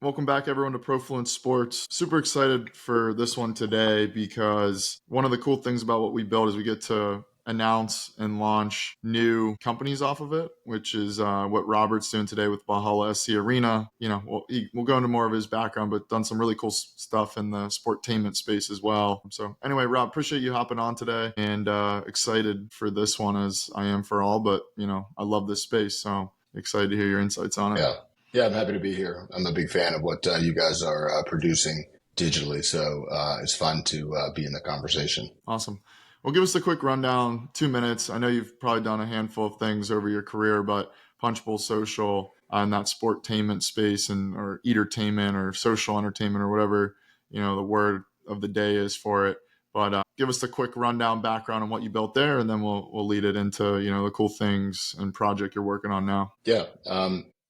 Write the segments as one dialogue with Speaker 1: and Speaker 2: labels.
Speaker 1: Welcome back, everyone, to Profluence Sports. Super excited for this one today because one of the cool things about what we build is we get to announce and launch new companies off of it, which is what Robert's doing today with Valhalla SC Arena. We'll go into more of his background, but done some really cool stuff in the sportainment space as well. So anyway, Rob, appreciate you hopping on today, and excited for this one as I am for all, but I love this space, so excited to hear your insights on it.
Speaker 2: Yeah, I'm happy to be here. I'm a big fan of what you guys are producing digitally, so it's fun to be in the conversation.
Speaker 1: Awesome. Well, give us a quick rundown, 2 minutes. I know you've probably done a handful of things over your career, but Punchbowl Social in that sportainment space or entertainment or social entertainment or whatever, the word of the day is for it. But give us a quick rundown background on what you built there, and then we'll lead it into, the cool things and project you're working on now.
Speaker 2: Yeah.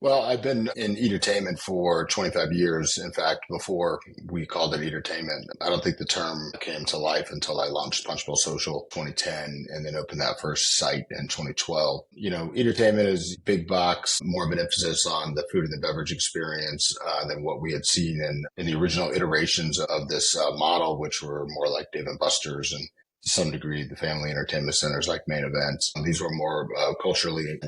Speaker 2: Well, I've been in entertainment for 25 years. In fact, before we called it entertainment, I don't think the term came to life until I launched Punchbowl Social 2010 and then opened that first site in 2012. Entertainment is big box, more of an emphasis on the food and the beverage experience than what we had seen in the original iterations of this model, which were more like Dave & Buster's and to some degree, the family entertainment centers like Main Events. These were more culturally,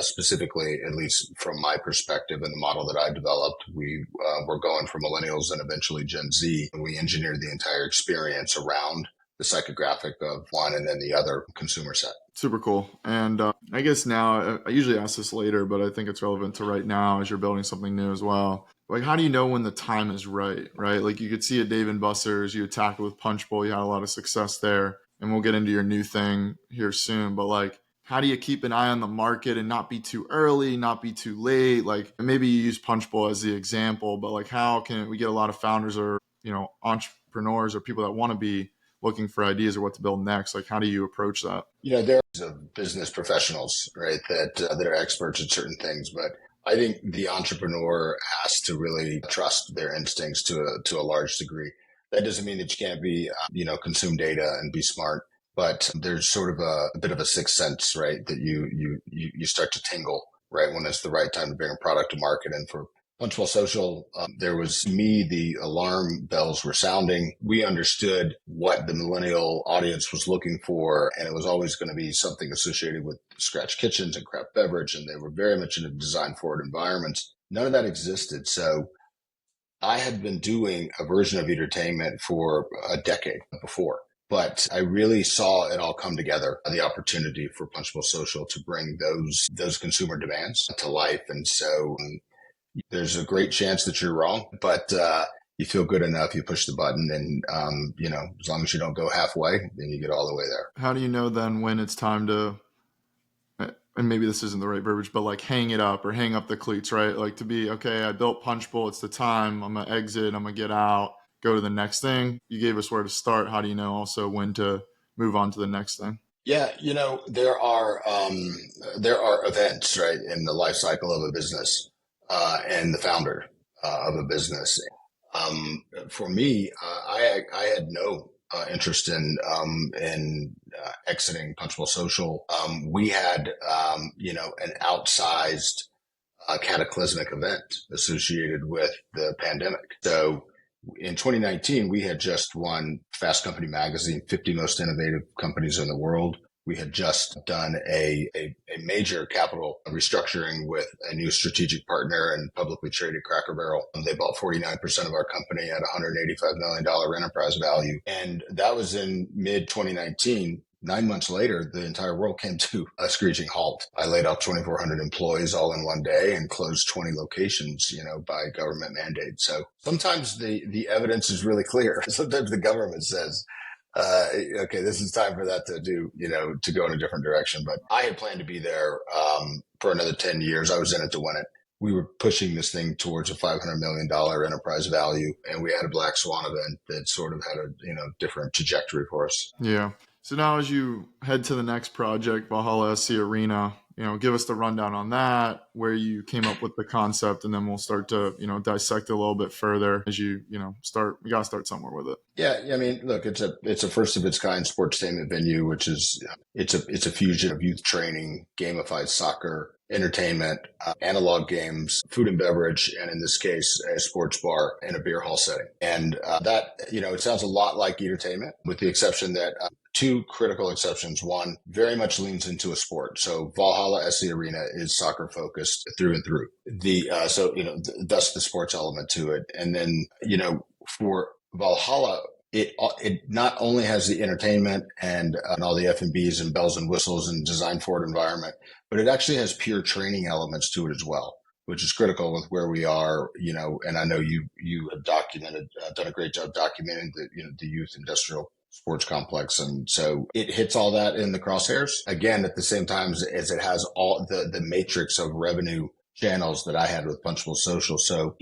Speaker 2: specifically, at least from my perspective and the model that I developed, we were going for millennials and eventually Gen Z. And we engineered the entire experience around the psychographic of one and then the other consumer set.
Speaker 1: Super cool. And I guess now, I usually ask this later, but I think it's relevant to right now as you're building something new as well. Like, how do you know when the time is right? Like, you could see a Dave & Buster's, you attacked it with Punchbowl, you had a lot of success there, and we'll get into your new thing here soon. But like, how do you keep an eye on the market and not be too early, not be too late? Like, maybe you use Punchbowl as the example, but like, how can we get a lot of founders or, entrepreneurs or people that want to be looking for ideas or what to build next? Like, how do you approach that?
Speaker 2: There's business professionals, right, that are experts at certain things, but I think the entrepreneur has to really trust their instincts to a large degree. That doesn't mean that you can't be, consume data and be smart, but there's sort of a bit of a sixth sense, right, that you start to tingle, right, when it's the right time to bring a product to market. And for Punchbowl Social, the alarm bells were sounding. We understood what the millennial audience was looking for, and it was always going to be something associated with scratch kitchens and craft beverage, and they were very much in a design-forward environments. None of that existed. So I had been doing a version of entertainment for a decade before, but I really saw it all come together, the opportunity for Punchbowl Social to bring those consumer demands to life. And so there's a great chance that you're wrong, but you feel good enough, you push the button, and as long as you don't go halfway, then you get all the way there.
Speaker 1: How do you know then when it's time to, and maybe this isn't the right verbiage, but like hang it up or hang up the cleats, right? Like to be, okay, I built Punchbowl, it's the time, I'm gonna exit, I'm gonna get out, go to the next thing. You gave us where to start. How do you know also when to move on to the next thing?
Speaker 2: Yeah, there are events, right, in the life cycle of a business. And the founder of a business. For me, I had no interest in exiting Punchbowl Social. We had, an outsized cataclysmic event associated with the pandemic. So in 2019, we had just won Fast Company magazine, 50 most innovative companies in the world. We had just done a major capital restructuring with a new strategic partner and publicly traded Cracker Barrel. They bought 49% of our company at $185 million enterprise value. And that was in mid 2019. 9 months later, the entire world came to a screeching halt. I laid off 2,400 employees all in one day and closed 20 locations, by government mandate. So sometimes the evidence is really clear. Sometimes the government says, okay, this is time for that to to go in a different direction. But I had planned to be there for another 10 years. I was in it to win it. We were pushing this thing towards a $500 million enterprise value, and we had a black swan event that sort of had a different trajectory for us.
Speaker 1: Yeah. So now as you head to the next project, Valhalla SC Arena, give us the rundown on that, where you came up with the concept, and then we'll start to, dissect it a little bit further as you got to start somewhere with it.
Speaker 2: Yeah. I mean, look, it's a first of its kind sportainment venue, which is, it's a fusion of youth training, gamified soccer, entertainment, analog games, food and beverage, and in this case, a sports bar and a beer hall setting. And that, it sounds a lot like entertainment, with the exception that two critical exceptions. One, very much leans into a sport. So Valhalla SC Arena is soccer focused through and through. Thus the sports element to it. And then, for Valhalla, it not only has the entertainment and all the F&Bs and bells and whistles and design for it environment, but it actually has pure training elements to it as well, which is critical with where we are, and I know you have done a great job documenting the youth industrial sports complex. And so it hits all that in the crosshairs, again, at the same time as it has all the matrix of revenue channels that I had with Punchbowl Social. So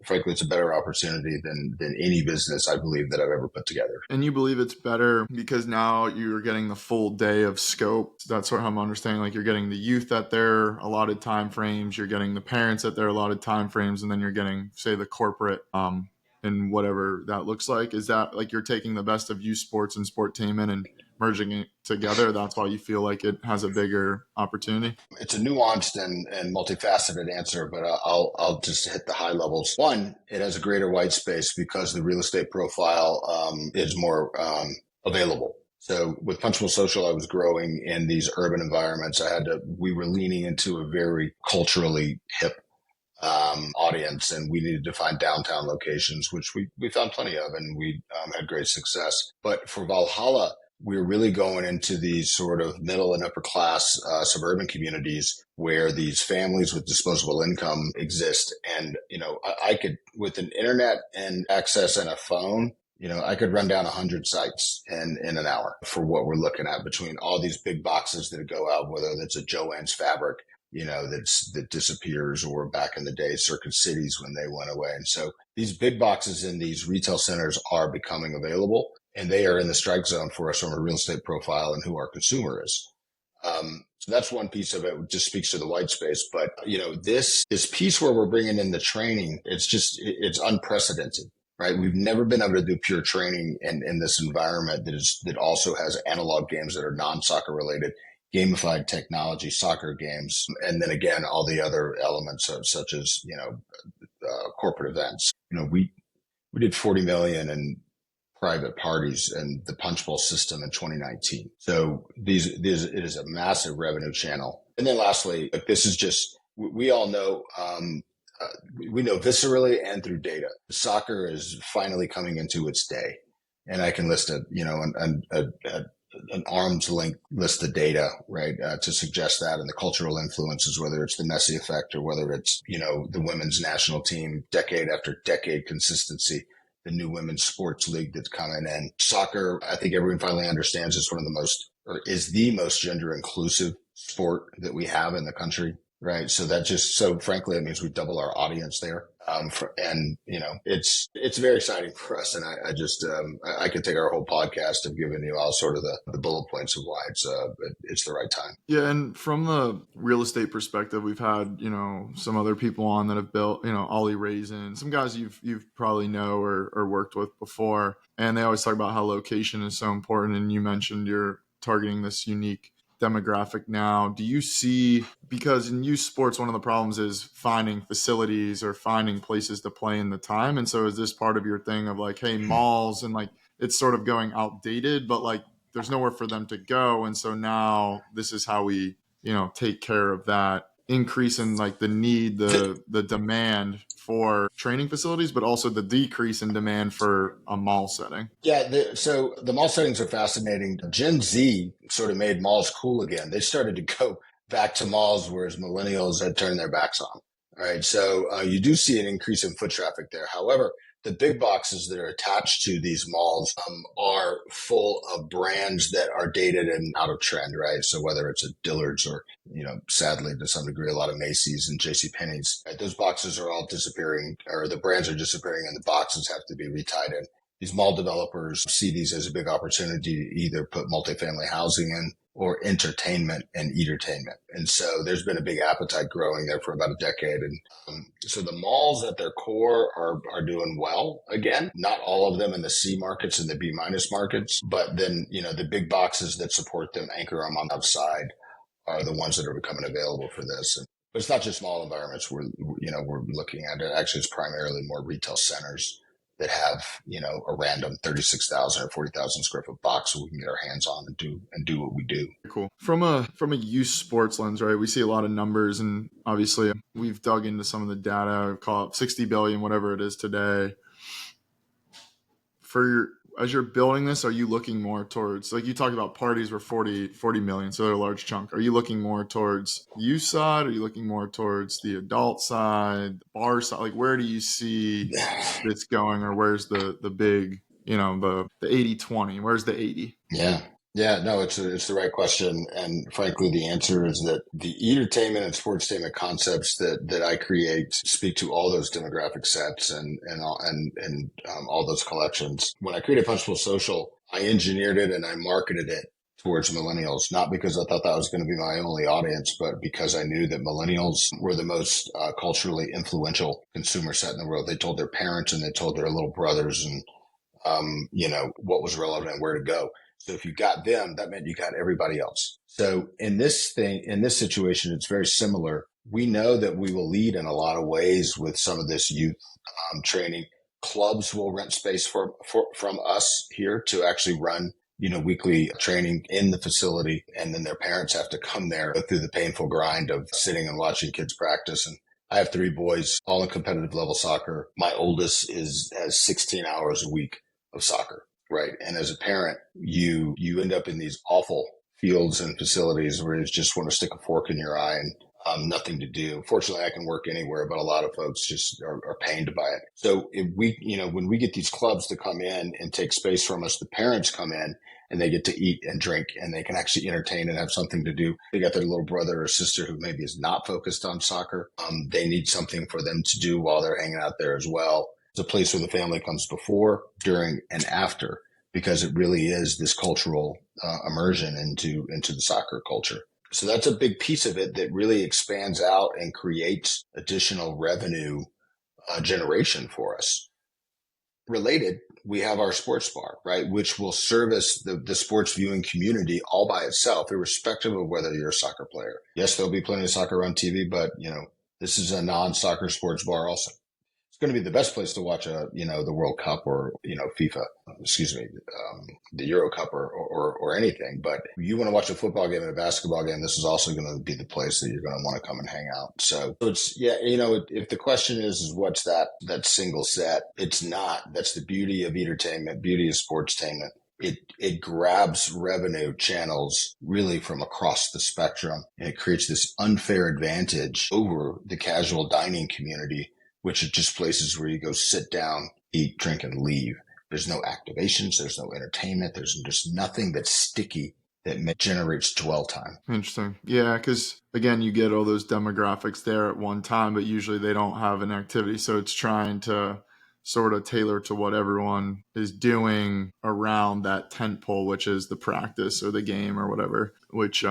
Speaker 2: frankly, it's a better opportunity than any business I believe that I've ever put together.
Speaker 1: And you believe it's better because now you're getting the full day of scope. That's sort of how I'm understanding, like you're getting the youth at their allotted time frames, you're getting the parents at their allotted time frames, and then you're getting, say, the corporate and whatever that looks like. Is that like you're taking the best of youth sports and sportainment and merging it together? That's why you feel like it has a bigger opportunity?
Speaker 2: It's a nuanced and multifaceted answer, but I'll just hit the high levels. One, it has a greater white space because the real estate profile is more available. So with Punchbowl Social, I was growing in these urban environments. We were leaning into a very culturally hip audience, and we needed to find downtown locations, which we found plenty of, and we had great success. But for Valhalla, we're really going into these sort of middle and upper class suburban communities where these families with disposable income exist. And, I could, with an internet and access and a phone, I could run down 100 sites in an hour for what we're looking at between all these big boxes that go out, whether that's a Joann's Fabric, that disappears, or back in the day, Circuit Cities when they went away. And so these big boxes in these retail centers are becoming available, and they are in the strike zone for us from a real estate profile and who our consumer is. So that's one piece of it. It just speaks to the white space. But, this piece where we're bringing in the training, it's unprecedented, right? We've never been able to do pure training in this environment that also has analog games that are non-soccer related, gamified technology, soccer games, and then again, all the other elements such as, corporate events. We did 40 million in private parties in the Punchbowl system in 2019. So it is a massive revenue channel. And then lastly, this is just, we all know, we know viscerally and through data, soccer is finally coming into its day. And I can list an arm's length list of data, right, to suggest that, and the cultural influences, whether it's the Messi effect or whether it's, the women's national team, decade after decade consistency, the new women's sports league that's coming in. Soccer, I think everyone finally understands, is the most gender inclusive sport that we have in the country, right? So frankly, it means we double our audience there. It's very exciting for us. And I could take our whole podcast of giving you all sort of the bullet points of why it's the right time.
Speaker 1: Yeah. And from the real estate perspective, we've had, some other people on that have built, Ollie Raisin, some guys you've probably know or worked with before. And they always talk about how location is so important. And you mentioned you're targeting this unique demographic now. Do you see, because in youth sports, one of the problems is finding facilities or finding places to play in the time. And so is this part of your thing of like, hey, malls, and like it's sort of going outdated, but like there's nowhere for them to go. And so now this is how we, take care of that increase in like the need, the demand for training facilities, but also the decrease in demand for a mall setting.
Speaker 2: Yeah, so the mall settings are fascinating. Gen Z sort of made malls cool again. They started to go back to malls, whereas millennials had turned their backs on. All right, so you do see an increase in foot traffic there. However, the big boxes that are attached to these malls are full of brands that are dated and out of trend, right? So whether it's a Dillard's or, sadly to some degree, a lot of Macy's and JCPenney's, right? Those boxes are all disappearing, or the brands are disappearing, and the boxes have to be retied in. These mall developers see these as a big opportunity to either put multifamily housing in or entertainment and entertainment. And so there's been a big appetite growing there for about a decade. And so the malls at their core are doing well. Again, not all of them in the C markets and the B minus markets, but then, the big boxes that support them, anchor them on the outside, are the ones that are becoming available for this. But it's not just small environments we're looking at it. Actually, it's primarily more retail centers that have, a random 36,000 or 40,000 square foot box so we can get our hands on and do what we do.
Speaker 1: Cool. From a youth sports lens, right? We see a lot of numbers, and obviously we've dug into some of the data. Call it 60 billion, whatever it is today. As you're building this, are you looking more towards, like you talked about, parties were 40 million, so they're a large chunk. Are you looking more towards youth side? Are you looking more towards the adult side, the bar side? Like, where do you see this going, or where's the big, the 80-20? Where's the 80?
Speaker 2: Yeah. Yeah, no, it's the right question. And frankly, the answer is that the entertainment and sportstainment concepts that I create speak to all those demographic sets and all those collections. When I created Punchbowl Social, I engineered it and I marketed it towards millennials, not because I thought that was going to be my only audience, but because I knew that millennials were the most culturally influential consumer set in the world. They told their parents and they told their little brothers and what was relevant and where to go. So if you got them, that meant you got everybody else. So in this situation, it's very similar. We know that we will lead in a lot of ways with some of this youth training. Clubs will rent space from us here to actually run, weekly training in the facility. And then their parents have to come there, go through the painful grind of sitting and watching kids practice. And I have 3 boys, all in competitive level soccer. My oldest has 16 hours a week of soccer. Right. And as a parent, you end up in these awful fields and facilities where you just want to stick a fork in your eye and nothing to do. Fortunately, I can work anywhere, but a lot of folks just are pained by it. So if when we get these clubs to come in and take space from us, the parents come in and they get to eat and drink and they can actually entertain and have something to do. They got their little brother or sister who maybe is not focused on soccer. They need something for them to do while they're hanging out there as well. It's a place where the family comes before, during, and after, because it really is this cultural immersion into the soccer culture. So that's a big piece of it that really expands out and creates additional revenue generation for us. Related, we have our sports bar, right, which will service the sports viewing community all by itself, irrespective of whether you're a soccer player. Yes, there'll be plenty of soccer on TV, but this is a non-soccer sports bar also. It's going to be the best place to watch the World Cup or, FIFA, the Euro Cup or anything. But if you want to watch a football game and a basketball game, this is also going to be the place that you're going to want to come and hang out. So it's, if the question is what's that single set, it's not. That's the beauty of entertainment, beauty of sportstainment. It grabs revenue channels really from across the spectrum, and it creates this unfair advantage over the casual dining community, which are just places where you go sit down, eat, drink, and leave. There's no activations. There's no entertainment. There's just nothing that's sticky that generates dwell time.
Speaker 1: Interesting. Yeah, because again, you get all those demographics there at one time, but usually they don't have an activity. So it's trying to sort of tailor to what everyone is doing around that tent pole, which is the practice or the game or whatever, which,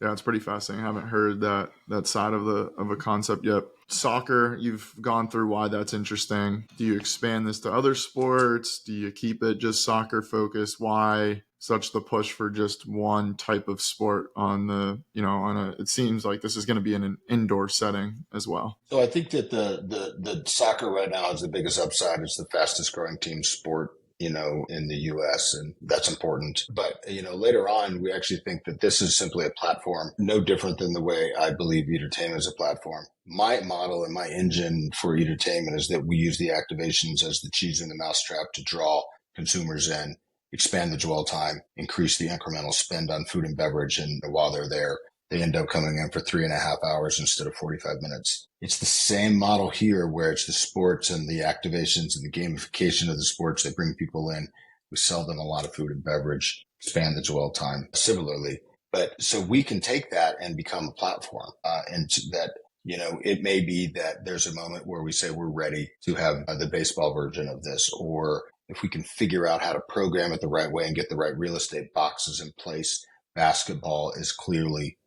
Speaker 1: it's pretty fascinating. I haven't heard that side of a concept yet. Soccer, you've gone through why that's interesting. Do you expand this to other sports? Do you keep it just soccer focused? Why such the push for just one type of sport it seems like this is going to be in an indoor setting as well.
Speaker 2: So I think that the soccer right now is the biggest upside. It's the fastest growing team sport in the US, and that's important. But, later on, we actually think that this is simply a platform, no different than the way I believe entertainment is a platform. My model and my engine for entertainment is that we use the activations as the cheese in the mousetrap to draw consumers in, expand the dwell time, increase the incremental spend on food and beverage. And while they're there, they end up coming in for 3.5 hours instead of 45 minutes. It's the same model here where it's the sports and the activations and the gamification of the sports that bring people in. We sell them a lot of food and beverage, expand the dwell time similarly. But so we can take that and become a platform and that, it may be that there's a moment where we say we're ready to have the baseball version of this, or if we can figure out how to program it the right way and get the right real estate boxes in place. Basketball is clearly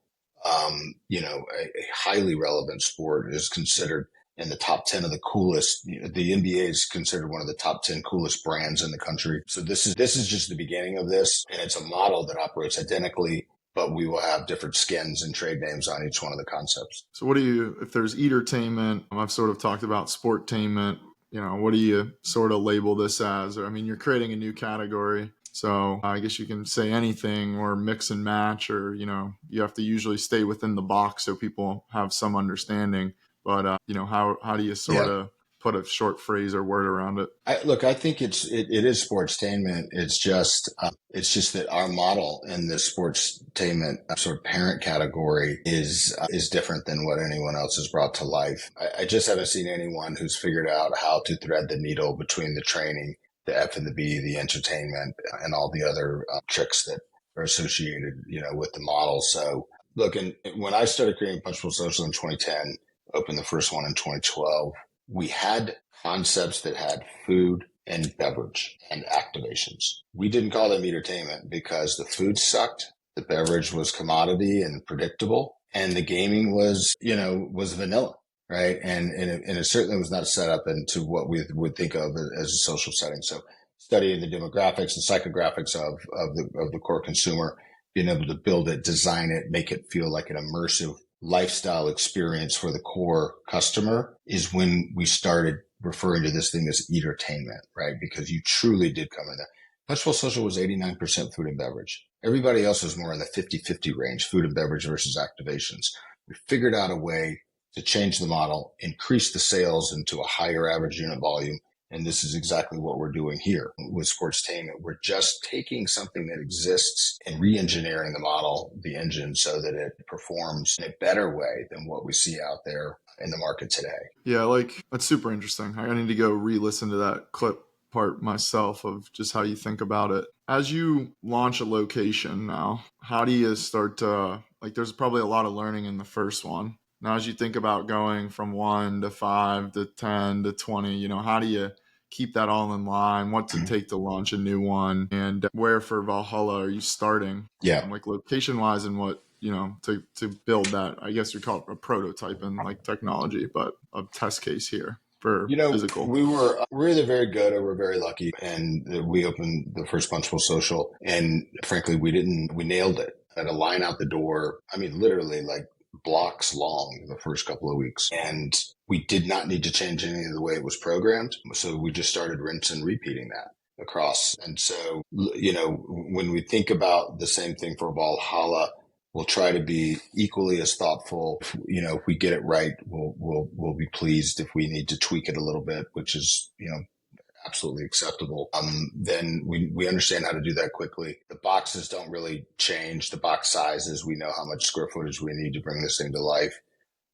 Speaker 2: a highly relevant sport. It is considered in the top 10 of the coolest. The NBA is considered one of the top 10 coolest brands in the country. So this is just the beginning of this. And it's a model that operates identically but we will have different skins and trade names on each one of the concepts.
Speaker 1: So if there's entertainment, I've sort of talked about sportainment, what do you sort of label this as? I mean, you're creating a new category. So I guess you can say anything or mix and match, or, you have to usually stay within the box so people have some understanding. But, how do you sort
Speaker 2: Yeah.
Speaker 1: of put a short phrase or word around it?
Speaker 2: I think it is sportstainment. It's just that our model in the sportstainment sort of parent category is different than what anyone else has brought to life. I just haven't seen anyone who's figured out how to thread the needle between the training, the F and the B, the entertainment, and all the other tricks that are associated, with the model. So look, and when I started creating Punchbowl Social in 2010, opened the first one in 2012, we had concepts that had food and beverage and activations. We didn't call them entertainment because the food sucked, the beverage was commodity and predictable, and the gaming was vanilla, right? And it certainly was not set up into what we would think of as a social setting. So studying the demographics and psychographics of the core consumer, being able to build it, design it, make it feel like an immersive lifestyle experience for the core customer is when we started referring to this thing as entertainment, right? Because you truly did come in there. Punchbowl Social was 89% food and beverage. Everybody else was more in the 50-50 range, food and beverage versus activations. We figured out a way to change the model, increase the sales into a higher average unit volume. And this is exactly what we're doing here with sportstainment. We're just taking something that exists and re-engineering the model, the engine, so that it performs in a better way than what we see out there in the market today.
Speaker 1: Yeah, that's super interesting. I need to go re-listen to that clip part myself of just how you think about it. As you launch a location now, how do you start to, there's probably a lot of learning in the first one. Now, as you think about going from 1 to 5 to 10 to 20, how do you keep that all in line? What's it take to launch a new one? And where for Valhalla are you starting?
Speaker 2: Yeah.
Speaker 1: Location wise, and what, to build that, I guess you call it a prototype in technology, but a test case here for physical.
Speaker 2: We're either very good or we're very lucky. And we opened the first Punchbowl Social, and frankly, we nailed it. At a line out the door. I mean, literally blocks long the first couple of weeks. And we did not need to change any of the way it was programmed. So we just started rinse and repeating that across. And so, when we think about the same thing for Valhalla, we'll try to be equally as thoughtful. If we get it right, we'll be pleased. If we need to tweak it a little bit, which is, absolutely acceptable, then we understand how to do that quickly. The boxes don't really change. The box sizes, we know how much square footage we need to bring this thing to life.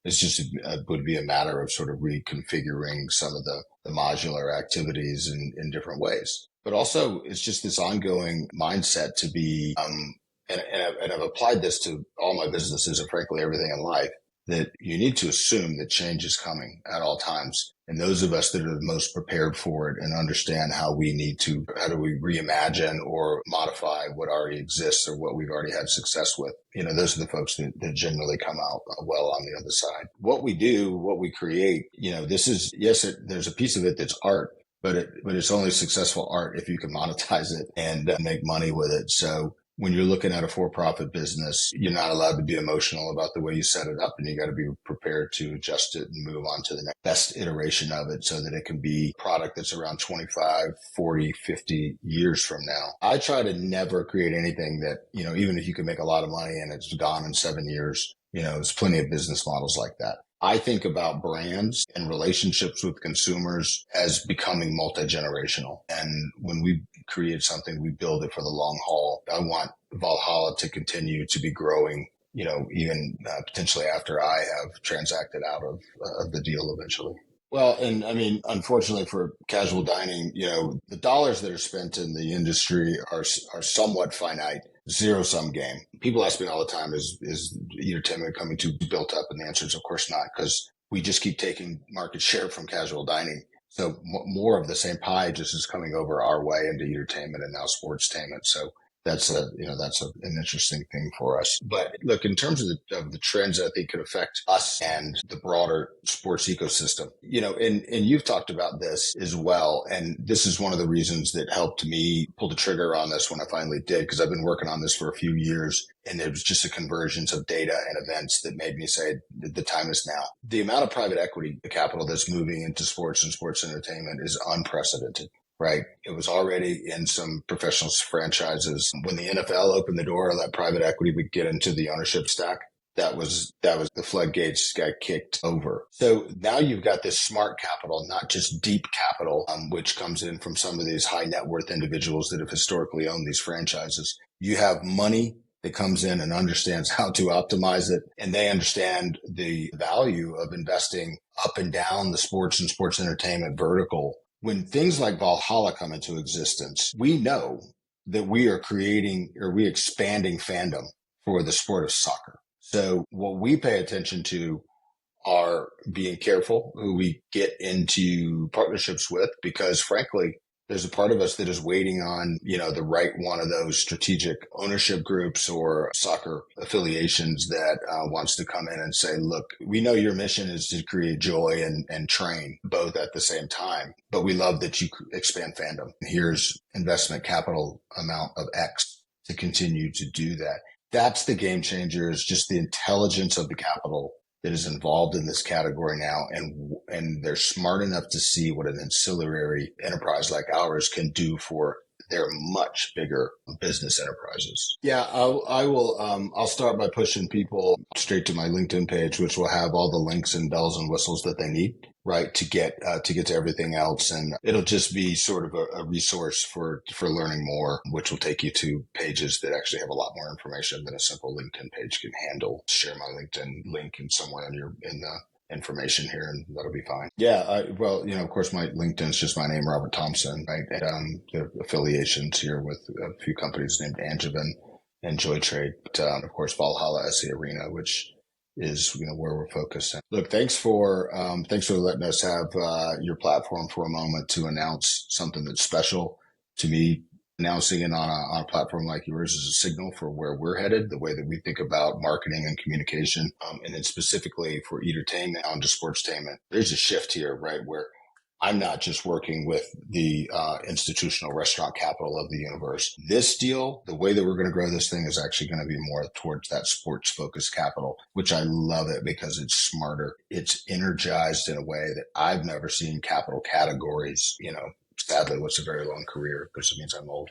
Speaker 2: It's just would be a matter of sort of reconfiguring some of the modular activities in different ways. But also, it's just this ongoing mindset to be, and I've applied this to all my businesses and frankly everything in life, that you need to assume that change is coming at all times. And those of us that are the most prepared for it and understand how do we reimagine or modify what already exists or what we've already had success with, those are the folks that generally come out well on the other side. What we do, what we create, there's a piece of it that's art, but it's only successful art if you can monetize it and make money with it. So when you're looking at a for-profit business, you're not allowed to be emotional about the way you set it up, and you got to be prepared to adjust it and move on to the next best iteration of it so that it can be a product that's around 25, 40, 50 years from now. I try to never create anything that, even if you can make a lot of money and it's gone in 7 years, there's plenty of business models like that. I think about brands and relationships with consumers as becoming multi-generational. And when we create something, we build it for the long haul. I want Valhalla to continue to be growing, even potentially after I have transacted out of the deal eventually. Well, and I mean, unfortunately for casual dining, the dollars that are spent in the industry are somewhat finite. Zero-sum game. People ask me all the time, is entertainment becoming too built up? And the answer is, of course not, because we just keep taking market share from casual dining. So more of the same pie just is coming over our way into entertainment and now sportstainment. So an interesting thing for us. But look, in terms of the trends that I think could affect us and the broader sports ecosystem, and you've talked about this as well. And this is one of the reasons that helped me pull the trigger on this when I finally did, because I've been working on this for a few years. And it was just a convergence of data and events that made me say the time is now. The amount of private equity capital that's moving into sports and sports entertainment is unprecedented. Right. It was already in some professional franchises. When the NFL opened the door, that private equity would get into the ownership stack. That was the floodgates got kicked over. So now you've got this smart capital, not just deep capital, which comes in from some of these high net worth individuals that have historically owned these franchises. You have money that comes in and understands how to optimize it. And they understand the value of investing up and down the sports and sports entertainment vertical. When things like Valhalla come into existence, we know that we are expanding fandom for the sport of soccer. So what we pay attention to are being careful who we get into partnerships with, because frankly, there's a part of us that is waiting on, the right one of those strategic ownership groups or soccer affiliations that wants to come in and say, look, we know your mission is to create joy and train both at the same time, but we love that you expand fandom. Here's investment capital amount of X to continue to do that. That's the game changer, is just the intelligence of the capital that is involved in this category now, and they're smart enough to see what an ancillary enterprise like ours can do for their much bigger business enterprises. Yeah, I will. I'll start by pushing people straight to my LinkedIn page, which will have all the links and bells and whistles that they need, right, to get to everything else, and it'll just be sort of a resource for learning more, which will take you to pages that actually have a lot more information than a simple LinkedIn page can handle. Share my LinkedIn link in somewhere in the information here, and that'll be fine. Yeah, of course, my LinkedIn is just my name, Robert Thompson, right? And the affiliations here with a few companies named Angevin and Joytrade, but of course, Valhalla SC Arena, which is where we're focused. Look, thanks for letting us have your platform for a moment to announce something that's special to me. Announcing it on a platform like yours is a signal for where we're headed, the way that we think about marketing and communication, and then specifically for entertainment onto sportstainment. There's a shift here, right, where I'm not just working with the institutional restaurant capital of the universe. This deal, the way that we're going to grow this thing, is actually going to be more towards that sports-focused capital, which I love it because it's smarter. It's energized in a way that I've never seen capital categories, sadly, what's a very long career, because it means I'm old.